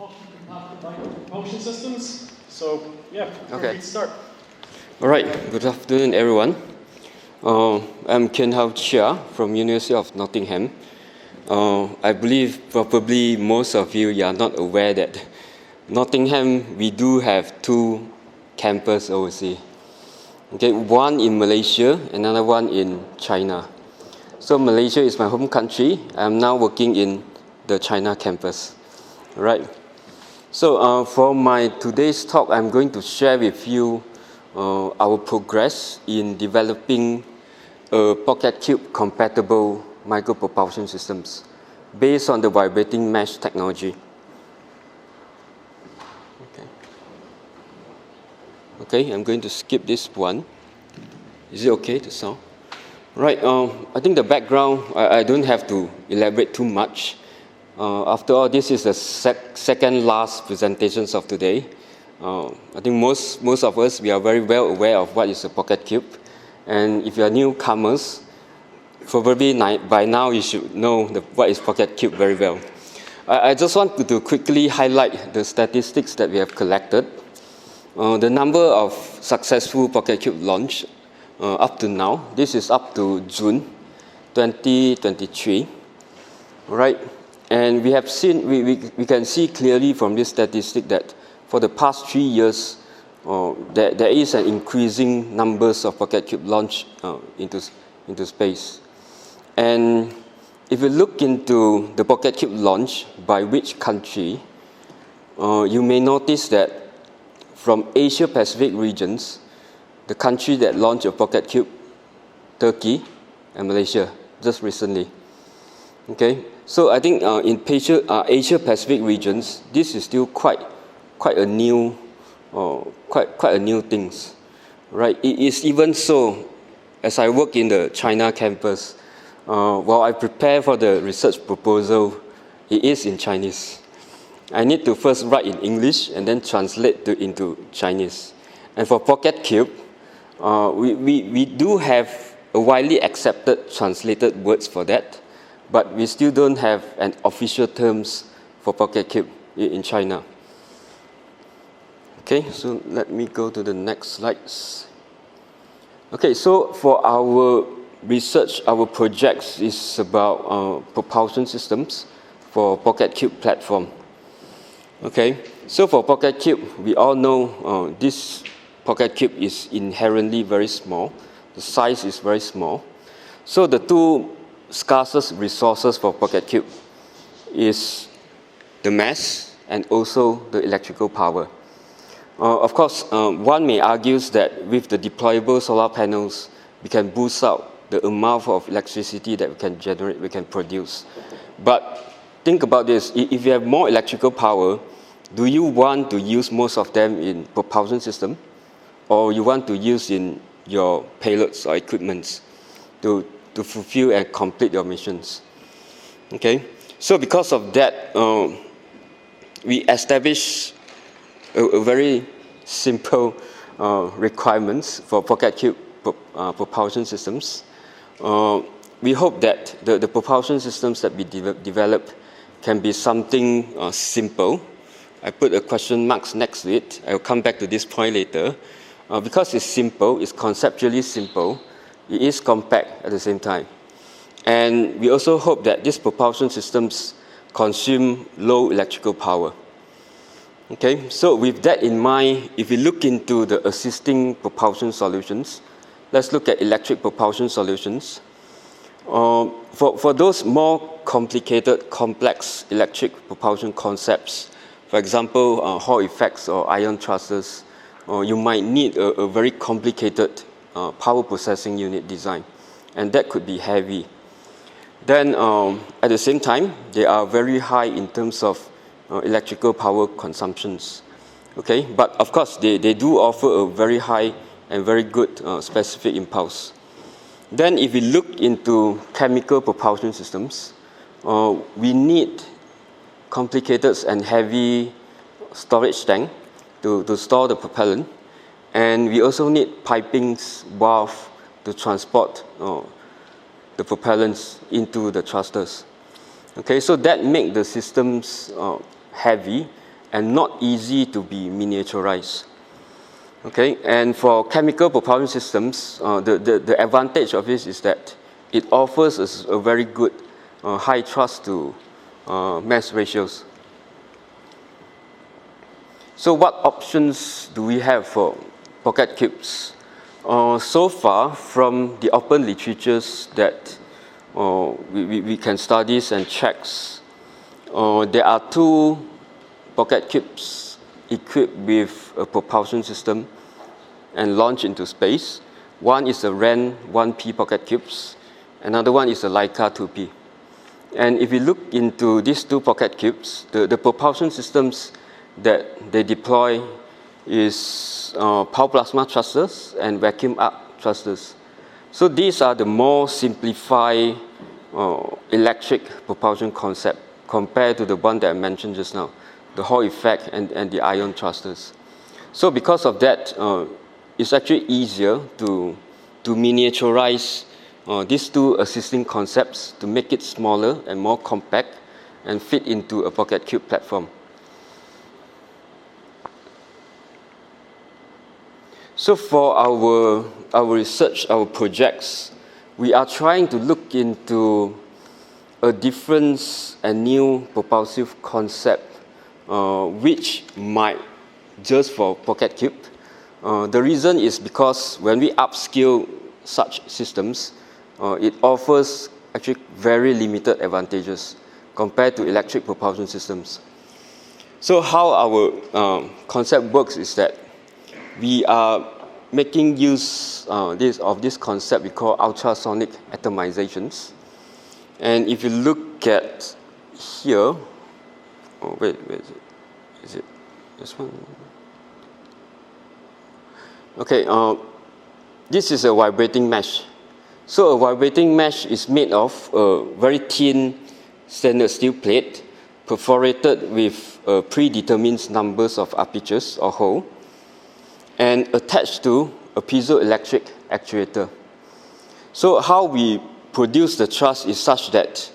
Propulsion systems. So, yeah, okay. let's start. All right, good afternoon, everyone. I'm Kean How Cheah from University of Nottingham. I believe probably most of you are not aware that Nottingham, we do have two campuses overseas. Okay, one in Malaysia, another one in China. So Malaysia is my home country. I'm now working in the China campus. All right. So for my today's talk, I'm going to share with you our progress in developing PocketQube compatible micropropulsion systems based on the vibrating mesh technology. Okay, I'm going to skip this one. Is it okay to sound? Right, I think the background, I don't have to elaborate too much. After all, this is the second last presentations of today. I think most of us, we are very well aware of what is a PocketQube. And if you are newcomers, probably by now you should know what is PocketQube very well. I just want to quickly highlight the statistics that we have collected. The number of successful PocketQube launch up to now, this is up to June 2023, right? And we have seen, we can see clearly from this statistic that for the past 3 years, there is an increasing numbers of PocketQube launch into space. And if you look into the PocketQube launch by which country, you may notice that from Asia Pacific regions, the country that launched a PocketQube, Turkey and Malaysia, just recently. Okay, so I think in Asia Pacific regions, this is still quite a new things, right? It is even so, as I work in the China campus, while I prepare for the research proposal, it is in Chinese. I need to first write in English and then translate into Chinese. And for PocketQube, we do have a widely accepted translated words for that, but we still don't have an official terms for PocketQube in China. Okay, so let me go to the next slides. Okay, so for our research, our projects is about propulsion systems for PocketQube platform. Okay, so for PocketQube, we all know this PocketQube is inherently very small. The size is very small. So the two scarcest resources for PocketQube is the mass and also the electrical power. Of course, one may argue that with the deployable solar panels, we can boost out the amount of electricity that we can generate, we can produce. But think about this, if you have more electrical power, do you want to use most of them in propulsion system, or you want to use in your payloads or equipments to fulfill and complete your missions? Okay, so because of that, we established a very simple requirements for PocketQube propulsion systems. We hope that the propulsion systems that we develop can be something simple. I put a question marks next to it. I'll come back to this point later. Because it's simple, it's conceptually simple, it is compact at the same time. And we also hope that these propulsion systems consume low electrical power. Okay, so with that in mind, if we look into the assisting propulsion solutions, let's look at electric propulsion solutions. For those more complicated, complex electric propulsion concepts, for example, Hall effects or ion thrusters, you might need a very complicated power processing unit design, and that could be heavy. Then, at the same time, they are very high in terms of electrical power consumptions. Okay, but of course, they do offer a very high and very good specific impulse. Then, if we look into chemical propulsion systems, we need complicated and heavy storage tank to store the propellant, and we also need pipings, valve to transport the propellants into the thrusters. Okay, so that makes the systems heavy, and not easy to be miniaturized. Okay, and for chemical propulsion systems, the advantage of this is that it offers us a very good high thrust to mass ratios. So what options do we have for PocketQubes? So far, from the open literatures that we can study and check, there are 2 PocketQubes equipped with a propulsion system and launched into space. One is a WREN 1P PocketQubes, another one is a Laika 2P. And if you look into these 2 PocketQubes, the propulsion systems that they deploy is power plasma thrusters and vacuum arc thrusters. So these are the more simplified electric propulsion concept compared to the one that I mentioned just now, the Hall effect and the ion thrusters. So because of that, it's actually easier to miniaturize these 2 assisting concepts to make it smaller and more compact and fit into a PocketQube platform. So for our research, our projects, we are trying to look into a different and new propulsive concept which might just for PocketQube. The reason is because when we upscale such systems, it offers actually very limited advantages compared to electric propulsion systems. So how our concept works is that we are making use of this concept we call ultrasonic atomizations. And if you look at here, where is it? Is it this one? Okay, this is a vibrating mesh. So a vibrating mesh is made of a very thin stainless steel plate perforated with predetermined numbers of apertures or hole and attached to a piezoelectric actuator. So how we produce the thrust is such that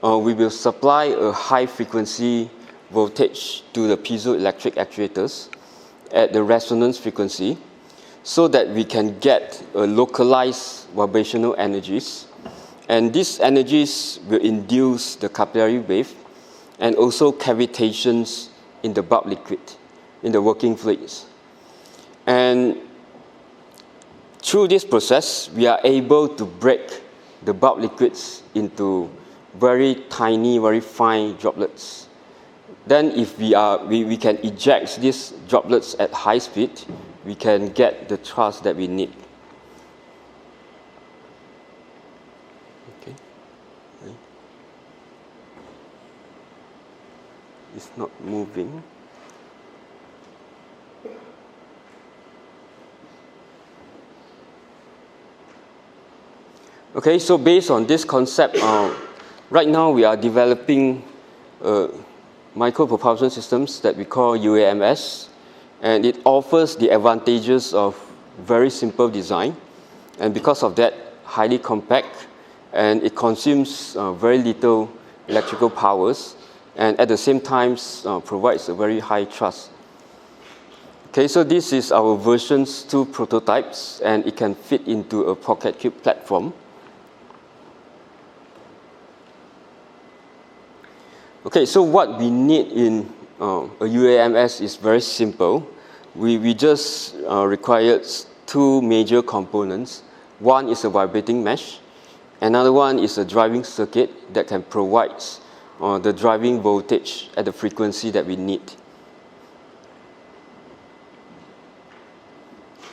we will supply a high frequency voltage to the piezoelectric actuators at the resonance frequency so that we can get localized vibrational energies. And these energies will induce the capillary wave and also cavitations in the bulk liquid, in the working fluids. And through this process, we are able to break the bulk liquids into very tiny, very fine droplets. Then if we can eject these droplets at high speed, we can get the thrust that we need. Okay. It's not moving. Okay, so based on this concept, right now we are developing micropropulsion systems that we call UAMS, and it offers the advantages of very simple design, and because of that, highly compact, and it consumes very little electrical powers, and at the same time provides a very high thrust. Okay, so this is our versions 2 prototypes, and it can fit into a PocketQube platform. Okay, so what we need in a UAMS is very simple. We just required 2 major components. One is a vibrating mesh. Another one is a driving circuit that can provide the driving voltage at the frequency that we need.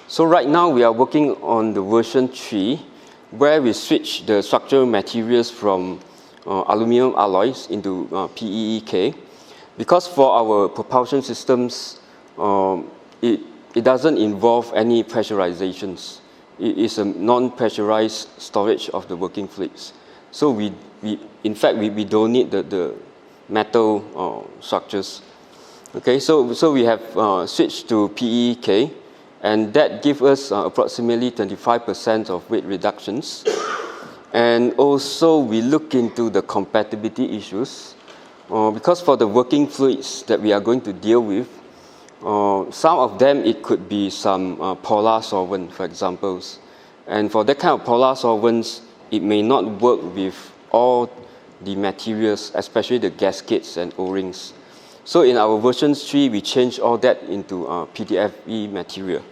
So right now we are working on the version 3, where we switch the structural materials from aluminum alloys into PEEK, because for our propulsion systems, it doesn't involve any pressurizations. It is a non-pressurized storage of the working fluids. So in fact, we don't need the metal structures. Okay, so we have switched to PEEK, and that gives us approximately 25% of weight reductions. And also, we look into the compatibility issues. because for the working fluids that we are going to deal with, some of them it could be some polar solvent, for examples. And for that kind of polar solvents, it may not work with all the materials, especially the gaskets and O-rings. So in our version 3, we changed all that into PTFE material.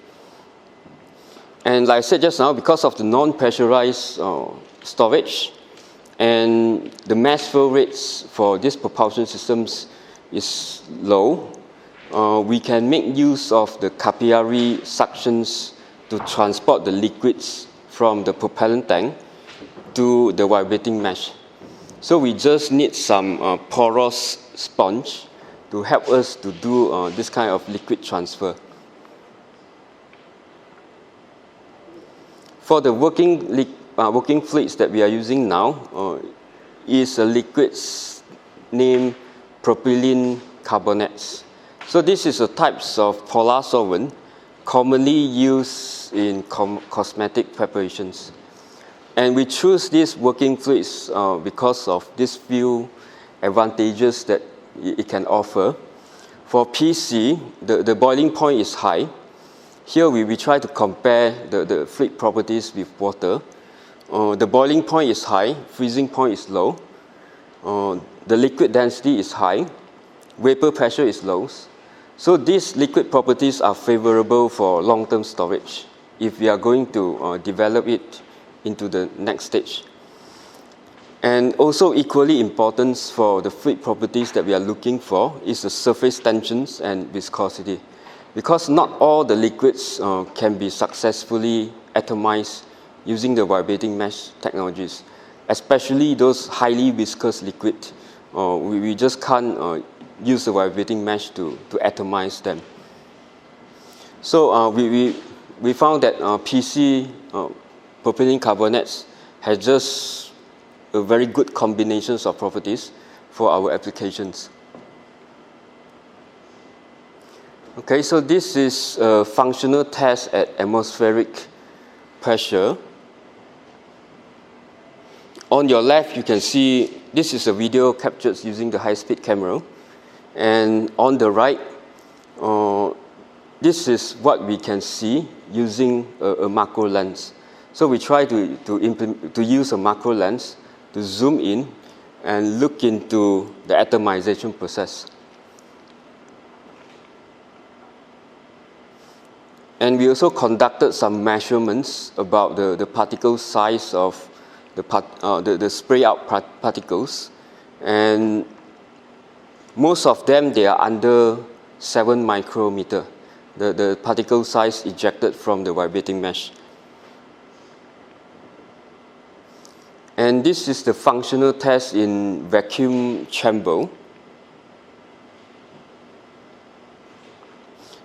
And like I said just now, because of the non-pressurized storage and the mass flow rates for these propulsion systems is low, we can make use of the capillary suctions to transport the liquids from the propellant tank to the vibrating mesh. So we just need some porous sponge to help us to do this kind of liquid transfer. For the working fluids that we are using now is a liquids named propylene carbonates. So this is a types of polar solvent commonly used in cosmetic preparations. And we choose these working fluids because of these few advantages that it can offer. For PC, the boiling point is high. Here we try to compare the fluid properties with water. The boiling point is high, freezing point is low. The liquid density is high, vapor pressure is low. So these liquid properties are favorable for long-term storage if we are going to develop it into the next stage. And also equally important for the fluid properties that we are looking for is the surface tensions and viscosity. Because not all the liquids can be successfully atomized using the vibrating mesh technologies, especially those highly viscous liquid. We just can't use the vibrating mesh to atomize them. So we found that PC propylene carbonates has just a very good combinations of properties for our applications. Okay, so this is a functional test at atmospheric pressure. On your left, you can see this is a video captured using the high-speed camera. And on the right, this is what we can see using a macro lens. So we try to use a macro lens to zoom in and look into the atomization process. And we also conducted some measurements about the particle size of the spray out particles. And most of them, they are under 7 micrometer, the particle size ejected from the vibrating mesh. And this is the functional test in vacuum chamber.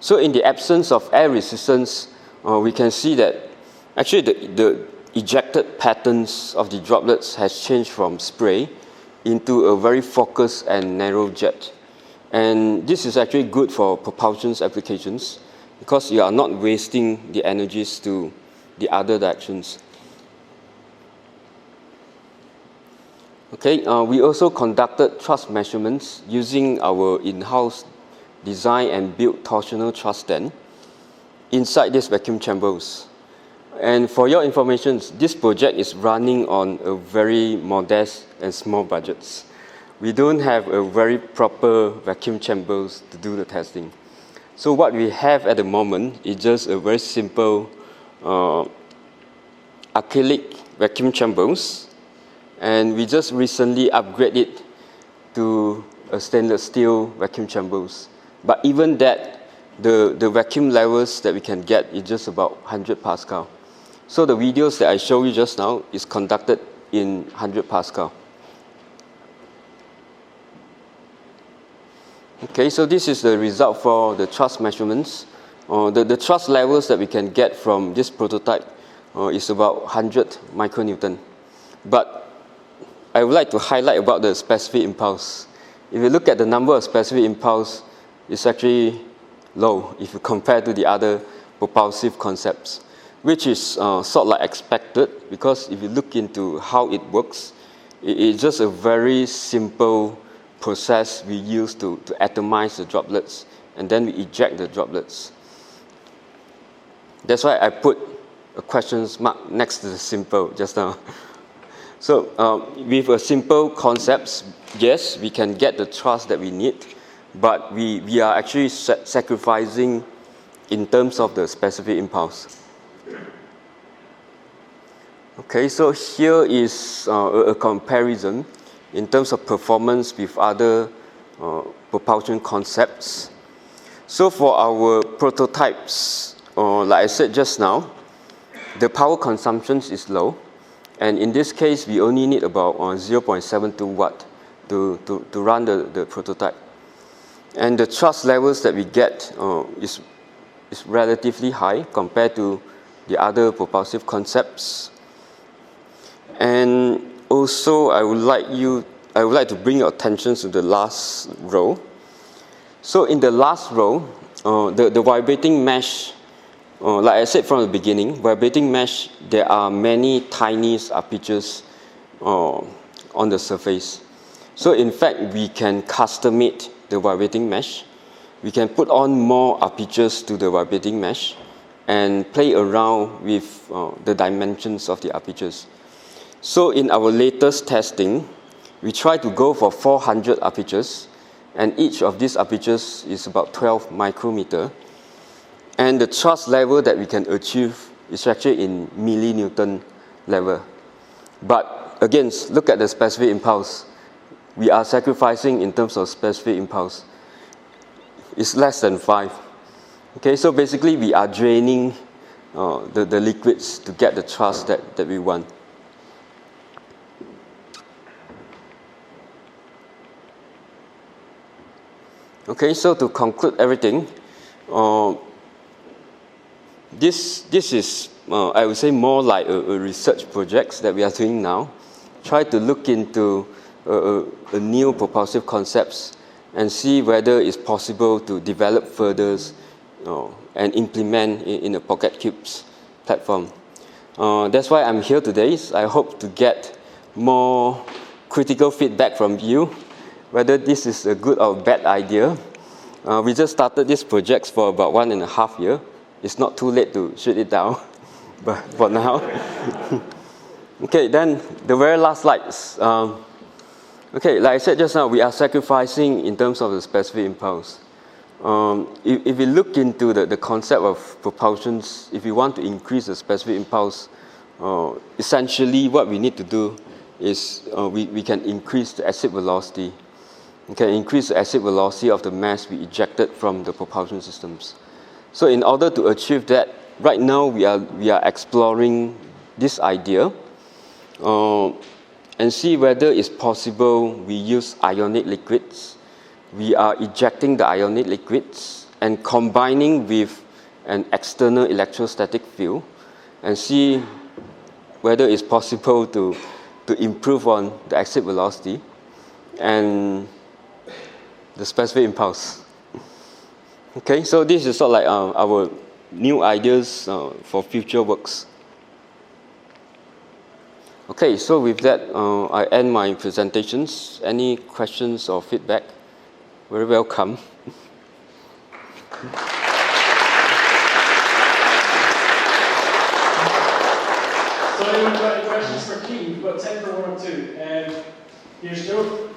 So in the absence of air resistance, we can see that actually the ejected patterns of the droplets has changed from spray into a very focused and narrow jet. And this is actually good for propulsion applications because you are not wasting the energies to the other directions. Okay, we also conducted thrust measurements using our in-house design and built torsional thrust stand inside these vacuum chambers. And for your information, this project is running on a very modest and small budgets. We don't have a very proper vacuum chambers to do the testing. So what we have at the moment is just a very simple acrylic vacuum chambers, and we just recently upgraded it to a stainless steel vacuum chambers. But even that, the vacuum levels that we can get is just about 100 Pascal. So the videos that I showed you just now is conducted in 100 Pascal. Okay, so this is the result for the thrust measurements. The thrust levels that we can get from this prototype is about 100 micronewton. But I would like to highlight about the specific impulse. If you look at the number of specific impulse, it's actually low if you compare to the other propulsive concepts, which is sort of like expected, because if you look into how it works, it's just a very simple process we use to atomize the droplets, and then we eject the droplets. That's why I put a question mark next to the simple just now. So with a simple concepts, yes, we can get the thrust that we need, but we are actually sacrificing in terms of the specific impulse. Okay, so here is a comparison in terms of performance with other propulsion concepts. So for our prototypes, like I said just now, the power consumption is low, and in this case, we only need about 0.72 watt to run the prototype. And the thrust levels that we get is relatively high compared to the other propulsive concepts. And also, I would like to bring your attention to the last row. So in the last row, the vibrating mesh, like I said from the beginning, vibrating mesh, there are many tiny apertures on the surface. So in fact, we can custom-made the vibrating mesh. We can put on more apertures to the vibrating mesh and play around with the dimensions of the apertures. So in our latest testing, we try to go for 400 apertures, and each of these apertures is about 12 micrometer. And the thrust level that we can achieve is actually in millinewton level. But again, look at the specific impulse. We are sacrificing in terms of specific impulse. It's less than 5. Okay, so basically we are draining the liquids to get the thrust that we want. Okay, so to conclude everything, this is, I would say, more like a research project that we are doing now. Try to look into a new propulsive concepts and see whether it's possible to develop further and implement in a PocketQube's platform. That's why I'm here today. I hope to get more critical feedback from you, whether this is a good or bad idea. We just started this project for about 1.5 years. It's not too late to shoot it down, but for now. Okay, then the very last slides. Okay, like I said just now, we are sacrificing in terms of the specific impulse. If we look into the concept of propulsions, if we want to increase the specific impulse, essentially what we need to do is we can increase the exit velocity. We can increase the exit velocity of the mass we ejected from the propulsion systems. So in order to achieve that, right now we are exploring this idea and see whether it's possible we use ionic liquids. We are ejecting the ionic liquids and combining with an external electrostatic field and see whether it's possible to improve on the exit velocity and the specific impulse. Okay, so this is sort of like our new ideas for future works. Okay, so with that, I end my presentations. Any questions or feedback? Very welcome. So anyone got any questions for Kean? We've got time for 1 or 2. Here's Joe.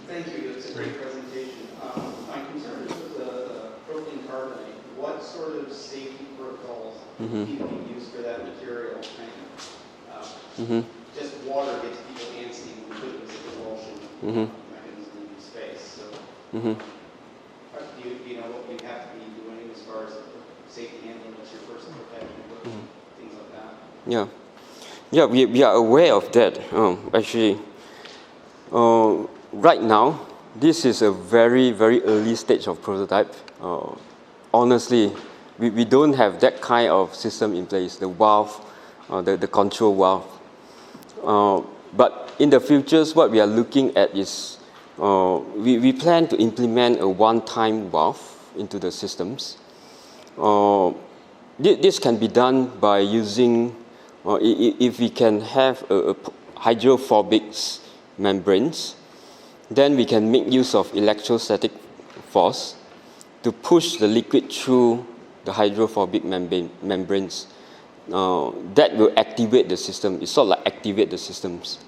Thank you. It's a great presentation. My concern is with the propylene carbonate. What sort of safety protocols do you use for that material? Just water gets people antsy when we put it as a propulsion mechanism in space. So, do you know what you have to be doing as far as safety handling? What's your personal protection? Things like that. Yeah, we are aware of that. Actually, right now, this is a very, very early stage of prototype. Honestly, we don't have that kind of system in place, the valve, the control valve. But in the futures, what we are looking at is we plan to implement a one-time valve into the systems. This can be done by using if we can have a hydrophobic membranes, then we can make use of electrostatic force to push the liquid through the hydrophobic membranes. That will activate the system. It's sort of like activate the systems.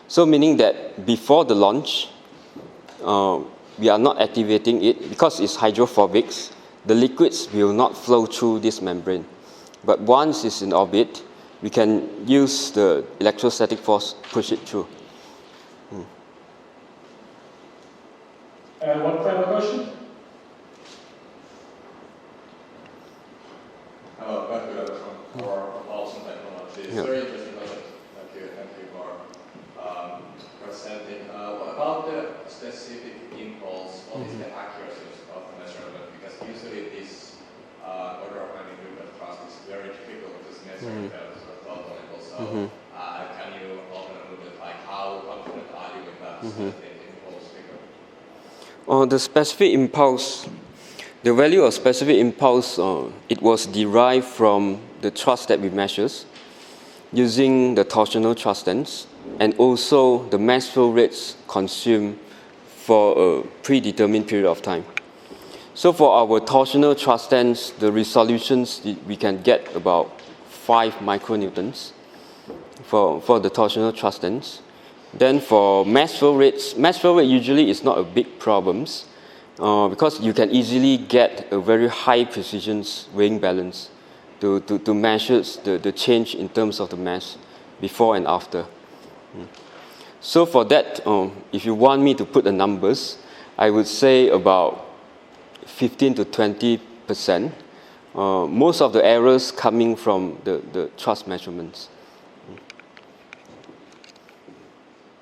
So meaning that before the launch, we are not activating it because it's hydrophobic. The liquids will not flow through this membrane. But once it's in orbit, we can use the electrostatic force to push it through. One final question? Hello, Patrick from propulsion technology. It's very interesting project. Thank you for presenting. About the specific impulse, what is the accuracy of the measurement? Because usually this order of magnitude of thrust is very difficult to measure in terms of total impulse. So can you open a little bit like how confident are you with that specific impulse figure? The specific impulse, the value of specific impulse, it was derived from the thrust that we measured using the torsional thrust ends and also the mass flow rates consumed for a predetermined period of time. So for our torsional thrust ends, the resolutions we can get about 5 micronewtons for the torsional thrust ends. Then for mass flow rate usually is not a big problem because you can easily get a very high precision weighing balance to measure the change in terms of the mass before and after. So for that, if you want me to put the numbers, I would say about 15 to 20%. Most of the errors coming from the thrust measurements.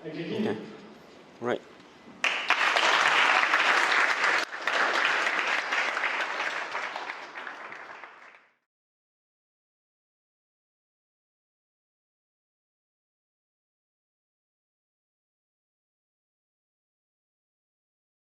Thank you. Okay. Right.